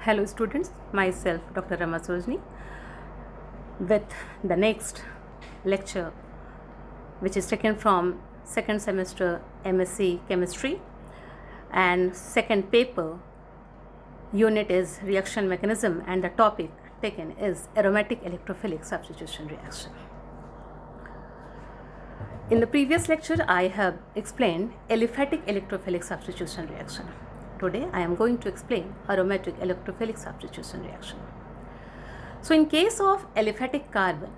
Hello students, myself Dr. Rama Sojni with the next lecture which is taken from second semester MSc Chemistry and second paper unit is reaction mechanism and the topic taken is aromatic electrophilic substitution reaction. In the previous lecture I have explained aliphatic electrophilic substitution reaction. Today I am going to explain aromatic electrophilic substitution reaction. So in case of aliphatic carbon,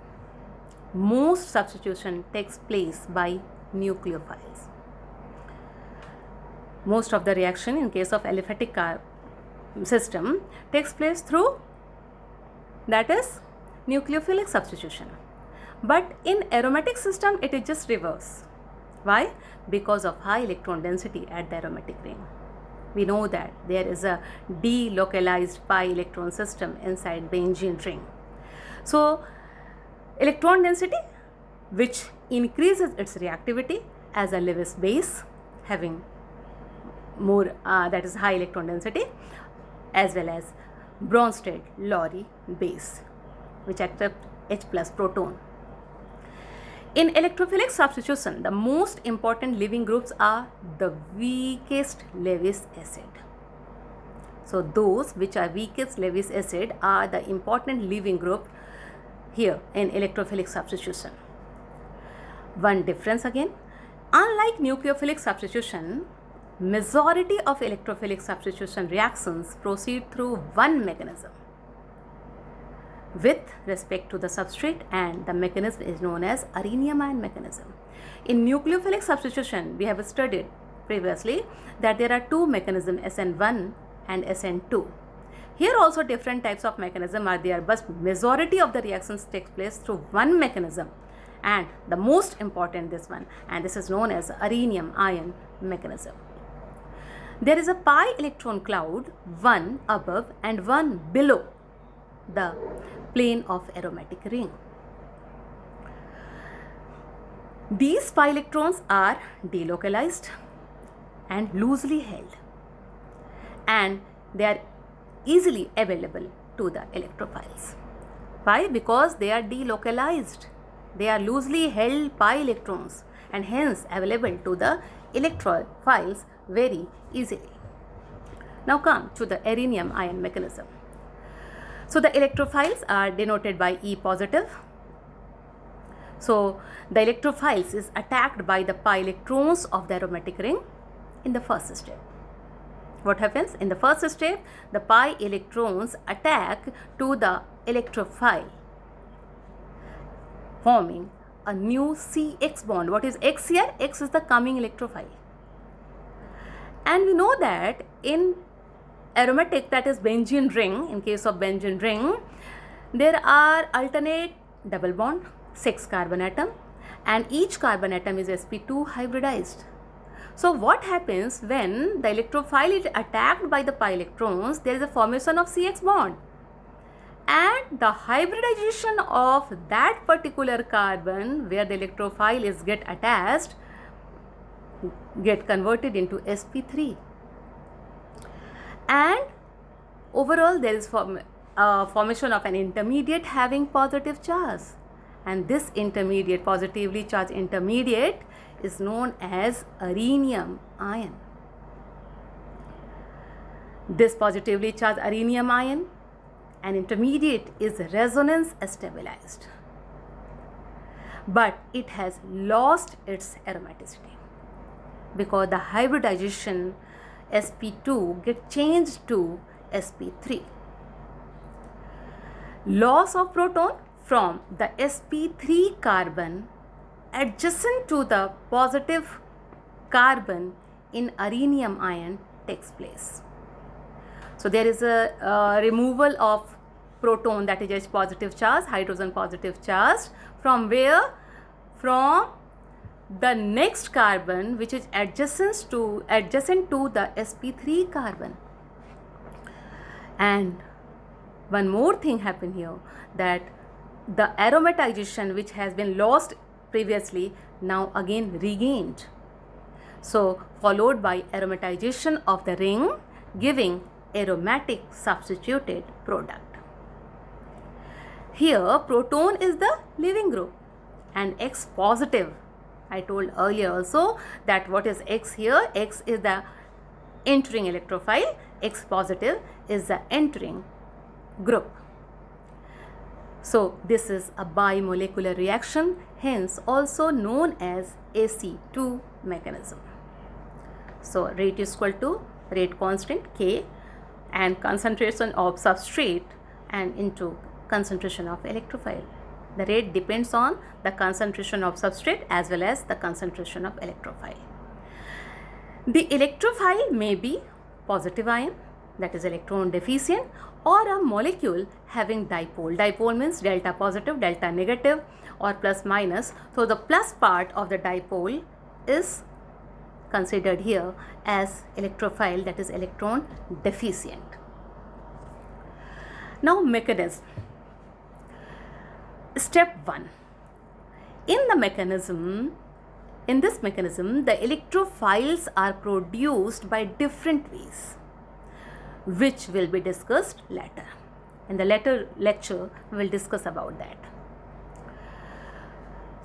most substitution takes place by nucleophiles. Most of the reaction in case of aliphatic system takes place through, that is, nucleophilic substitution. But in aromatic system it is just reverse. Why? Because of high electron density at the aromatic ring. We know that there is a delocalized pi electron system inside benzene ring. So electron density, which increases its reactivity as a Lewis base having more that is high electron density, as well as Bronsted-Lowry base which accept H plus proton. In electrophilic substitution, the most important leaving groups are the weakest Lewis acid. So those which are weakest Lewis acid are the important leaving group here in electrophilic substitution. One difference again, unlike nucleophilic substitution, majority of electrophilic substitution reactions proceed through one mechanism with respect to the substrate, and the mechanism is known as Arrhenium ion mechanism. In nucleophilic substitution, we have studied previously that there are two mechanisms, SN1 and SN2. Here also different types of mechanism are there, but majority of the reactions takes place through one mechanism, and the most important this one, and this is known as Arrhenium ion mechanism. There is a pi electron cloud, one above and one below the plane of aromatic ring. These pi electrons are delocalized and loosely held, and they are easily available to the electrophiles. Why? Because they are delocalized. They are loosely held pi electrons and hence available to the electrophiles very easily. Now come to the Arrhenium ion mechanism. So the electrophiles are denoted by E positive. So the electrophiles is attacked by the pi electrons of the aromatic ring in the first step. What happens? In the first step, the pi electrons attack to the electrophile, forming a new CX bond. What is X here? X is the coming electrophile. And we know that in aromatic, that is benzene ring, in case of benzene ring, there are alternate double bond, 6 carbon atom, and each carbon atom is sp2 hybridized. So what happens when the electrophile is attacked by the pi electrons? There is a formation of CX bond, and the hybridization of that particular carbon where the electrophile is get attached get converted into sp3. And overall there is formation of an intermediate having positive charge, and this intermediate, positively charged intermediate, is known as Arrhenium ion. This positively charged Arrhenium ion, an intermediate, is resonance stabilized, but it has lost its aromaticity because the hybridization sp2 get changed to sp3. Loss of proton from the sp3 carbon adjacent to the positive carbon in Arrhenium ion takes place. So there is a removal of proton, that is H positive charge, hydrogen positive charge, from where? From the next carbon which is adjacent to the sp3 carbon. And one more thing happened here, that the aromatization which has been lost previously now again regained. So followed by aromatization of the ring, giving aromatic substituted product. Here proton is the leaving group and X positive. I told earlier also that what is X here? X is the entering electrophile, X positive is the entering group. So this is a bimolecular reaction, hence also known as AC2 mechanism. So rate is equal to rate constant K and concentration of substrate and into concentration of electrophile. The rate depends on the concentration of substrate as well as the concentration of electrophile. The electrophile may be positive ion, that is electron deficient, or a molecule having dipole. Dipole means delta positive, delta negative, or plus minus. So the plus part of the dipole is considered here as electrophile, that is electron deficient. Now mechanism. Step 1. In this mechanism, the electrophiles are produced by different ways, which will be discussed later. In the later lecture, we will discuss about that.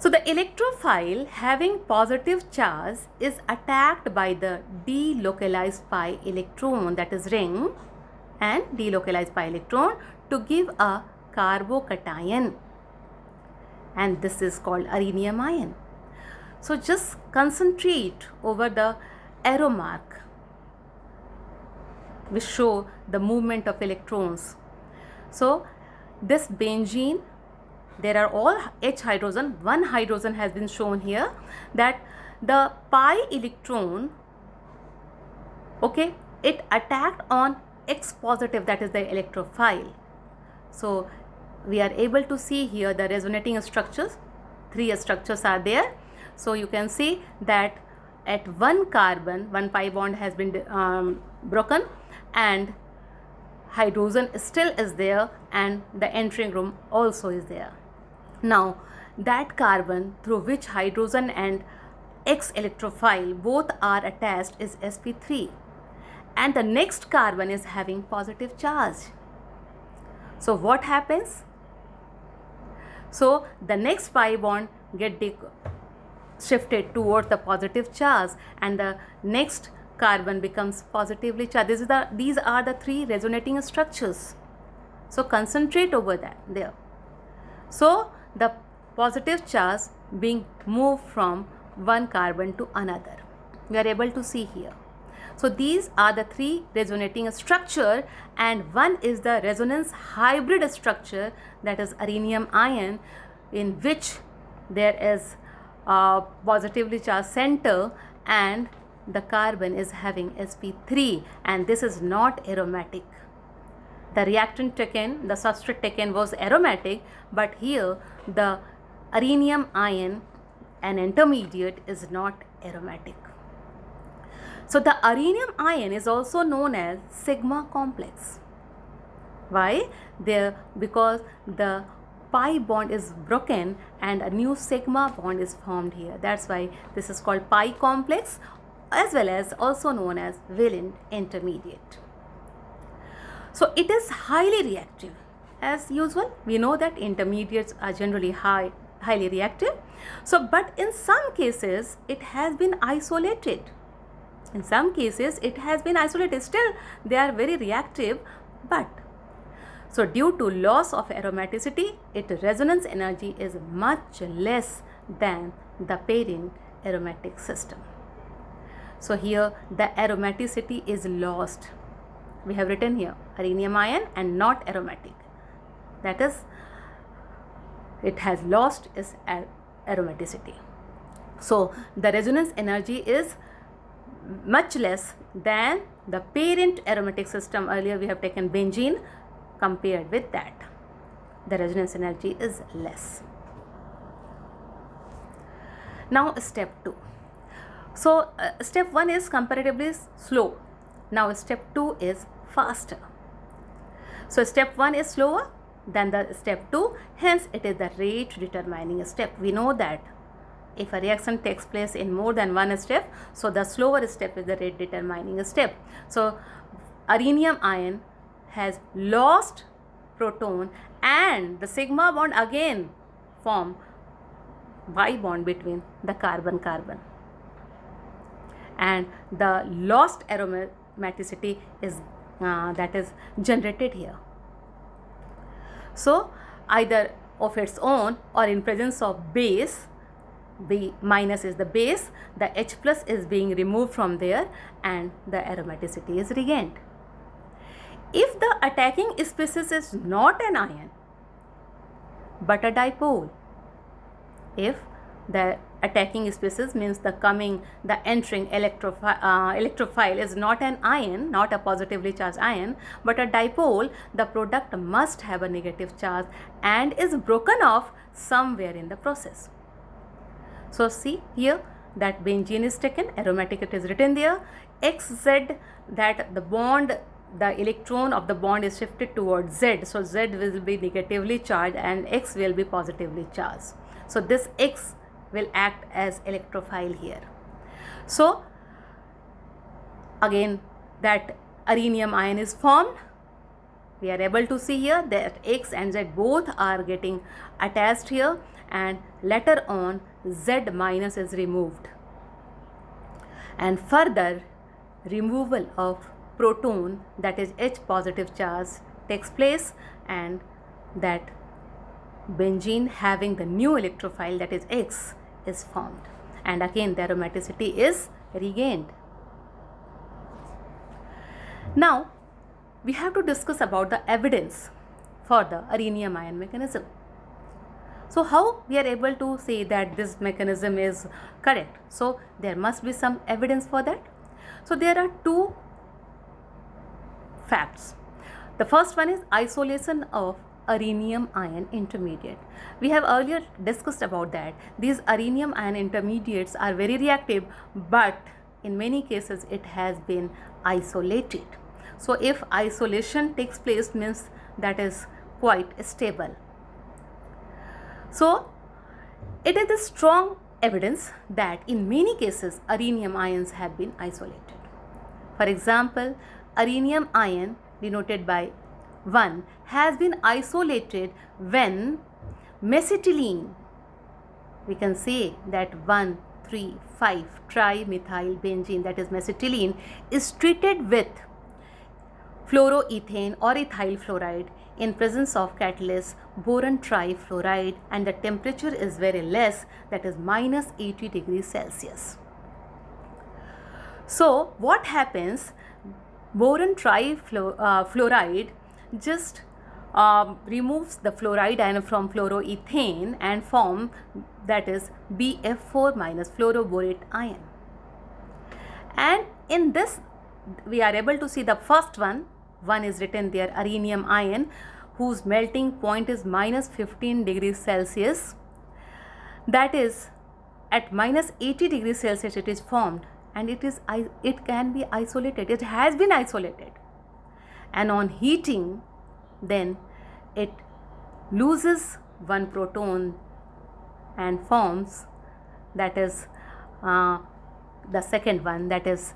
So the electrophile having positive charge is attacked by the delocalized pi electron, that is ring, and delocalized pi electron to give a carbocation, and this is called rhenium ion. So just concentrate over the arrow mark which show the movement of electrons. So this benzene, there are all H hydrogen, one hydrogen has been shown here, that the pi electron, okay, it attacked on X positive, that is the electrophile. So we are able to see here the resonating structures, 3 structures are there. So you can see that at one carbon, one pi bond has been broken and hydrogen still is there and the entering room also is there. Now that carbon through which hydrogen and X electrophile both are attached is sp3, and the next carbon is having positive charge. So what happens? So the next pi bond get shifted towards the positive charge and the next carbon becomes positively charged. These are the 3 resonating structures. So concentrate over that there. So the positive charge being moved from one carbon to another. We are able to see here. So these are the 3 resonating structure, and one is the resonance hybrid structure, that is rhenium ion, in which there is a positively charged center and the carbon is having sp3, and this is not aromatic. The reactant taken, the substrate taken was aromatic, but here the rhenium ion, an intermediate, is not aromatic. So the rhenium ion is also known as sigma complex. Why? Because the pi bond is broken and a new sigma bond is formed here. That's why this is called pi complex, as well as also known as valent intermediate. So it is highly reactive. As usual, we know that intermediates are generally highly reactive. So but in some cases it has been isolated. In some cases it has been isolated. Still they are very reactive, but so due to loss of aromaticity, its resonance energy is much less than the parent aromatic system. So here the aromaticity is lost. We have written here rhenium ion and not aromatic. That is, it has lost its aromaticity. So the resonance energy is much less than the parent aromatic system. Earlier we have taken benzene, compared with that the resonance energy is less. Now step 2. So step 1 is comparatively slow. Now step 2 is faster. So step 1 is slower than the step 2, hence it is the rate determining step. We know that if a reaction takes place in more than one step, so the slower step is the rate determining step. So rhenium ion has lost proton and the sigma bond again form Y bond between the carbon-carbon, and the lost aromaticity is that is generated here. So either of its own or in presence of base, B minus is the base, the H plus is being removed from there and the aromaticity is regained. If the attacking species is not an ion but a dipole, if the attacking species means the entering electrophile is not an ion, not a positively charged ion, but a dipole, the product must have a negative charge and is broken off somewhere in the process. So see here that benzene is taken, aromatic it is written there, XZ, that the bond, the electron of the bond is shifted towards Z, so Z will be negatively charged and X will be positively charged. So this X will act as electrophile here. So again that rhenium ion is formed. We are able to see here that X and Z both are getting attached here, and later on Z minus is removed, and further removal of proton, that is H positive charge, takes place, and that benzene having the new electrophile, that is X, is formed, and again the aromaticity is regained. Now we have to discuss about the evidence for the rhenium ion mechanism. So how we are able to say that this mechanism is correct? So there must be some evidence for that. So there are two facts. The first one is isolation of rhenium ion intermediate. We have earlier discussed about that. These rhenium ion intermediates are very reactive, but in many cases it has been isolated. So if isolation takes place, means that is quite stable. So it is a strong evidence that in many cases rhenium ions have been isolated. For example, rhenium ion denoted by 1 has been isolated when mesitylene, we can say that 1,3,5 trimethyl benzene, that is mesitylene, is treated with fluoroethane or ethyl fluoride in presence of catalyst boron trifluoride, and the temperature is very less, that is minus 80 degrees Celsius. So what happens, boron trifluoride just removes the fluoride ion from fluoroethane and form, that is BF4 minus fluoroborate ion. And in this we are able to see the first one is written there, rhenium ion, whose melting point is minus 15 degrees Celsius. That is at minus 80 degrees Celsius it is formed, and it can be isolated. It has been isolated, and on heating then it loses one proton and forms, that is the second one, that is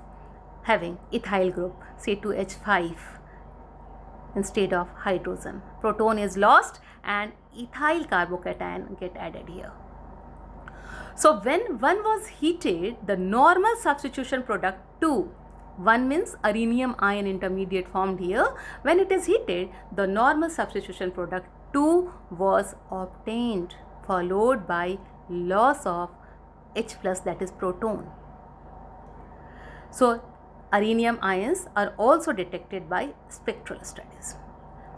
having ethyl group C2H5 instead of hydrogen. Proton is lost and ethyl carbocation get added here. So when one was heated, the normal substitution product 2, 1 means rhenium ion intermediate formed here. When it is heated, the normal substitution product 2 was obtained, followed by loss of H plus, that is proton. So rhenium ions are also detected by spectral studies.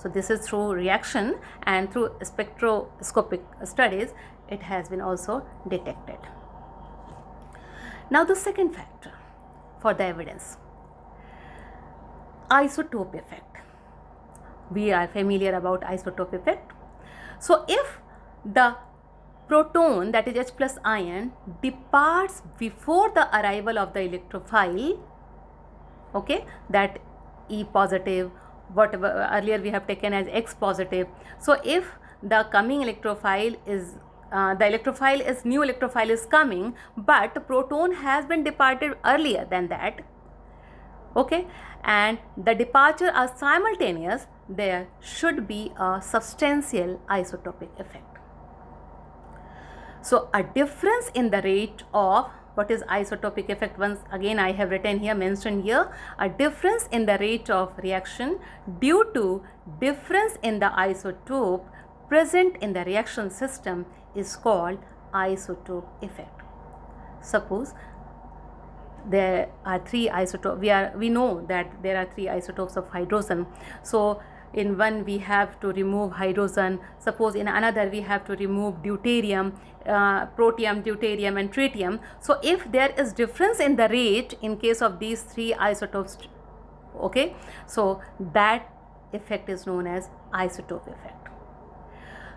So this is through reaction, and through spectroscopic studies it has been also detected. Now the second factor for the evidence, isotope effect. We are familiar about isotope effect. So if the proton, that is H plus ion, departs before the arrival of the electrophile, okay, that E positive, whatever earlier we have taken as X positive. So if the coming electrophile is new electrophile is coming, but proton has been departed earlier than that, Okay, and the departure are simultaneous, there should be a substantial isotopic effect. So a difference in the rate of, what is isotopic effect? Once again I have written here, mentioned here, a difference in the rate of reaction due to difference in the isotope present in the reaction system is called isotope effect. Suppose there are three isotopes, we know that there are three isotopes of hydrogen. So in one we have to remove hydrogen, suppose in another we have to remove deuterium, protium, deuterium and tritium. So if there is difference in the rate in case of these three isotopes, okay, so that effect is known as isotope effect.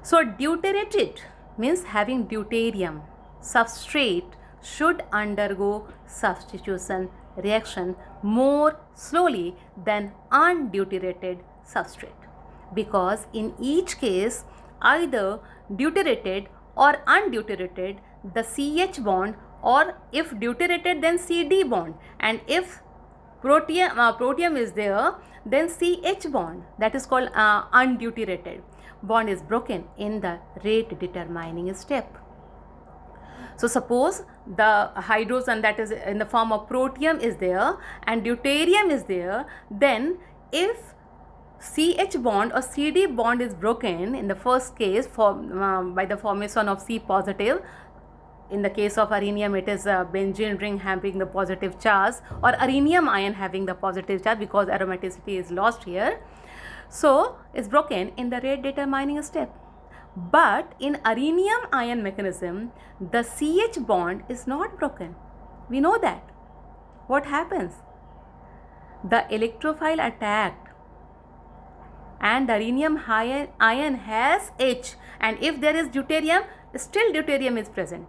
So deuterated means having deuterium substrate should undergo substitution reaction more slowly than undeuteriated substrate, because in each case either deuterated or undeuteriated, the CH bond, or if deuterated then CD bond, and if protium is there then CH bond, that is called undeuteriated bond, is broken in the rate determining step. So suppose the hydrogen that is in the form of protium is there and deuterium is there, then if CH bond or CD bond is broken in the first case by the formation of C positive, in the case of arenium it is a benzene ring having the positive charge, or arenium ion having the positive charge, because aromaticity is lost here. So it's broken in the rate determining step. But in arenium ion mechanism, the CH bond is not broken. We know that. What happens? The electrophile attacked and the arenium ion has H, and if there is deuterium, still deuterium is present.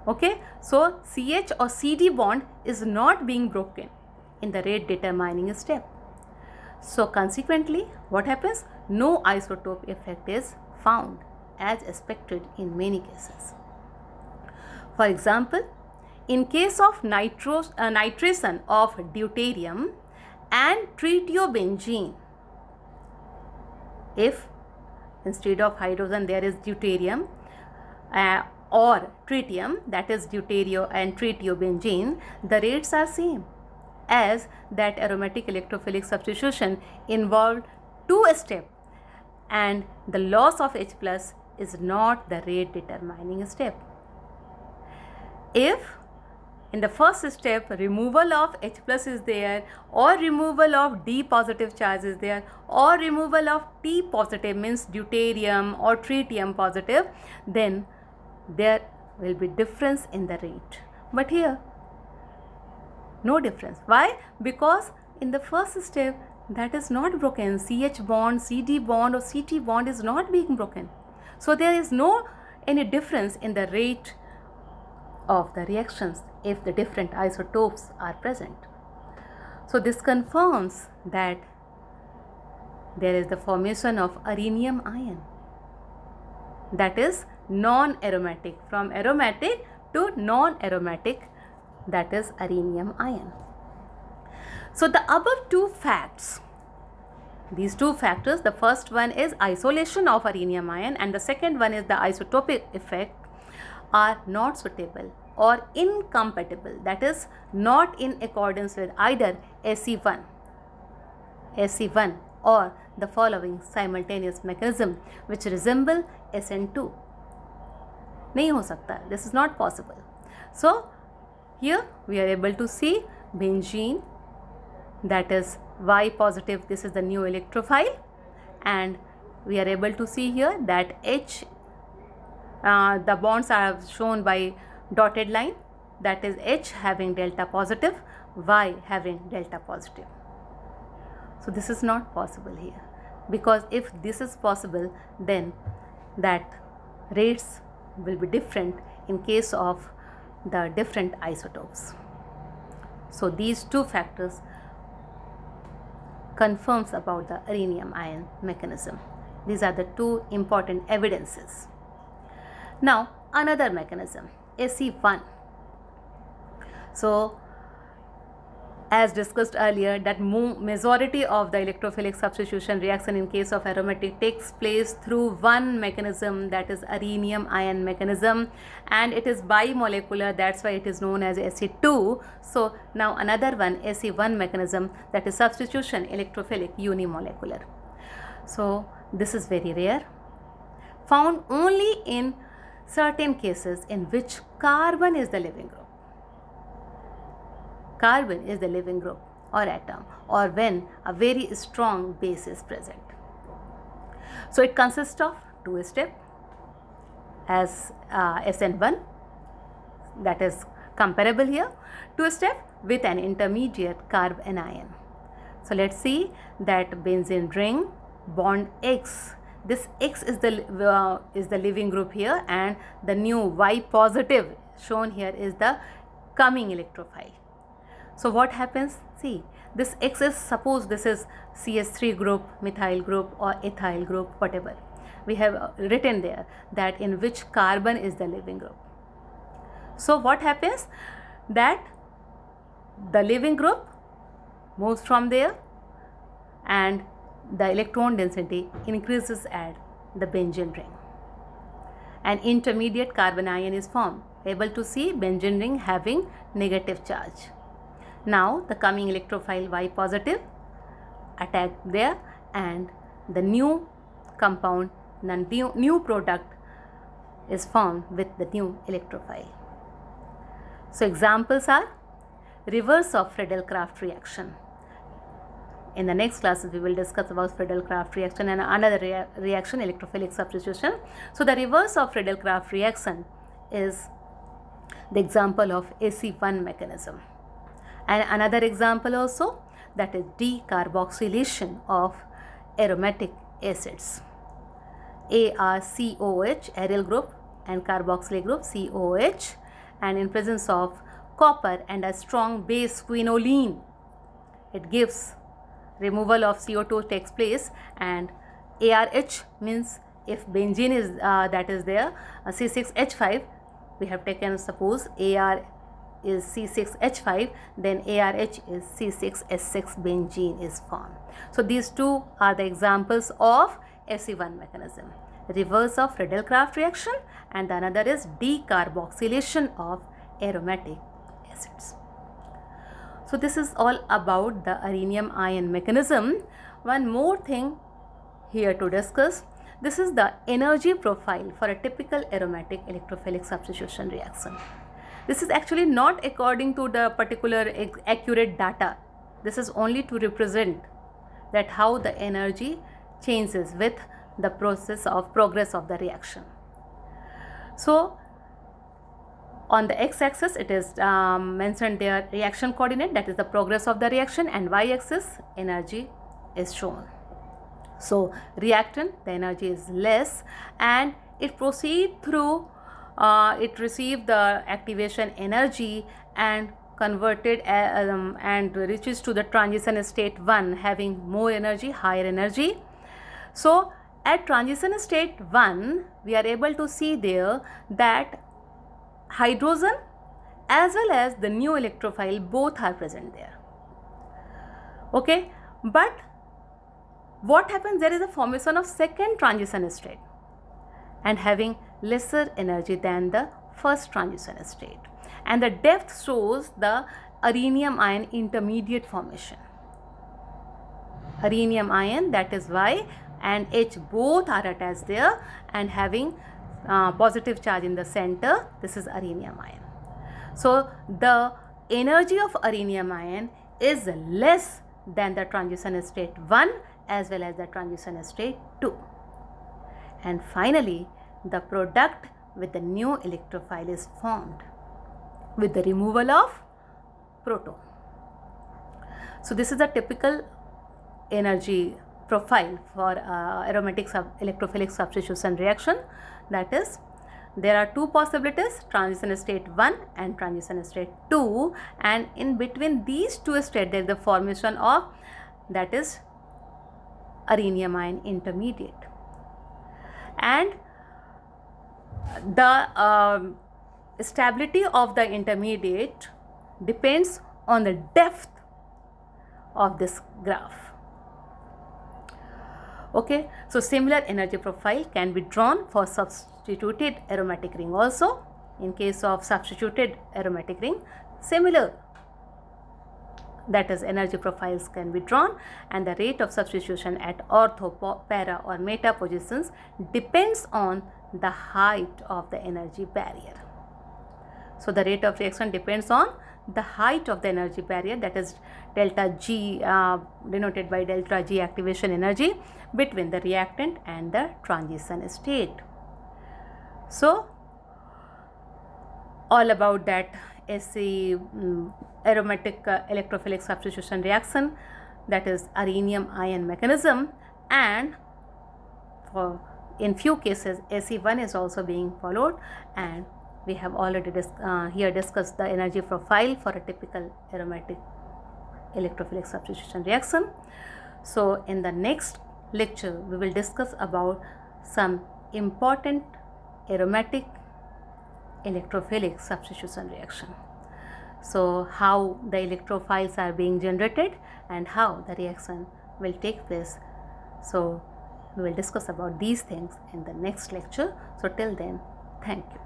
Okay, so CH or CD bond is not being broken in the rate determining step. So consequently, what happens? No isotope effect is found as expected in many cases. For example, in case of nitration of deuterium and tritiobenzene, if instead of hydrogen there is deuterium or tritium, that is deuterio and tritiobenzene, the rates are same, as that aromatic electrophilic substitution involved two steps and the loss of H plus is not the rate determining step. If in the first step removal of H plus is there, or removal of D positive charge is there, or removal of T positive means deuterium or tritium positive, then there will be difference in the rate. But here no difference. Why? Because in the first step that is not broken. CH bond, CD bond or CT bond is not being broken. So there is no any difference in the rate of the reactions if the different isotopes are present. So this confirms that there is the formation of arenium ion, that is non-aromatic, from aromatic to non-aromatic, that is arenium ion. So the above two facts, these two factors, the first one is isolation of arenium ion and the second one is the isotopic effect, are not suitable or incompatible, that is not in accordance with either SE1 or the following simultaneous mechanism which resemble SN2. नहीं हो सकता, this is not possible. So here we are able to see benzene, that is Y positive, this is the new electrophile, and we are able to see here that H, the bonds are shown by dotted line, that is H having delta positive, Y having delta positive. So this is not possible here, because if this is possible then that rates will be different in case of the different isotopes. So these two factors confirms about the arenium ion mechanism. These are the two important evidences. Now another mechanism, SE1. So as discussed earlier, that majority of the electrophilic substitution reaction in case of aromatic takes place through one mechanism, that is arenium ion mechanism, and it is bimolecular, that's why it is known as Ac2. So now another one, Ac1 mechanism, that is substitution electrophilic unimolecular. So this is very rare, found only in certain cases in which carbon is the living group. Carbon is the living group or atom, or when a very strong base is present. So it consists of two steps as SN1, that is comparable here, two step with an intermediate carb anion. So let's see that benzene ring bond X. This X is the living group here, and the new Y positive shown here is the coming electrophile. So what happens? See, this X is, suppose this is CH3 group, methyl group, or ethyl group, whatever. We have written there that in which carbon is the living group. So what happens? That the living group moves from there and the electron density increases at the benzene ring. An intermediate carbon ion is formed. Able to see benzene ring having negative charge. Now the coming electrophile Y positive attack there, and the new compound, the new product is formed with the new electrophile. So examples are reverse of Friedel-Crafts reaction. In the next classes we will discuss about Friedel-Crafts reaction and another reaction, electrophilic substitution. So the reverse of Friedel-Crafts reaction is the example of Ac1 mechanism. And another example also, that is decarboxylation of aromatic acids. ArCOH, aryl group, and carboxylic group COH, and in presence of copper and a strong base quinoline, it gives removal of CO2 takes place, and ARH means if benzene is that is there, C6H5, we have taken, suppose AR is C6H5, then ARH is C6H6 benzene is formed. So these two are the examples of Ac1 mechanism, reverse of Friedel-Crafts reaction, and the another is decarboxylation of aromatic acids. So this is all about the arenium ion mechanism. One more thing here to discuss, this is the energy profile for a typical aromatic electrophilic substitution reaction. This is actually not according to the particular accurate data. This is only to represent that how the energy changes with the progress of the reaction. So on the x-axis it is mentioned there reaction coordinate, that is the progress of the reaction, and y-axis energy is shown. So reactant, the energy is less, and it proceeds through it receives the activation energy and converted and reaches to the transition state 1 having more energy, higher energy. So at transition state 1 we are able to see there that hydrogen as well as the new electrophile both are present there. Okay, but what happens, there is a formation of second transition state and having lesser energy than the first transition state, and the depth shows the arenium ion intermediate formation. Arenium ion, that is Y and H both are attached there and having positive charge in the center. This is arenium ion. So the energy of arenium ion is less than the transition state 1 as well as the transition state 2. And finally, the product with the new electrophile is formed with the removal of proton. So this is a typical energy profile for aromatic electrophilic substitution reaction. That is, there are two possibilities, transition state 1 and transition state 2, and in between these two states there is the formation of, that is, arenium ion intermediate. And the stability of the intermediate depends on the depth of this graph. Okay, so similar energy profile can be drawn for substituted aromatic ring also. In case of substituted aromatic ring, similar, that is, energy profiles can be drawn, and the rate of substitution at ortho, para or meta positions depends on the height of the energy barrier. So the rate of reaction depends on the height of the energy barrier, that is delta G, denoted by delta G activation energy between the reactant and the transition state. So all about that SE aromatic electrophilic substitution reaction, that is arrhenium ion mechanism, and for in few cases SE1 is also being followed, and we have already here discussed the energy profile for a typical aromatic electrophilic substitution reaction. So in the next lecture we will discuss about some important aromatic electrophilic substitution reaction. So how the electrophiles are being generated and how the reaction will take place. So we will discuss about these things in the next lecture. So till then, thank you.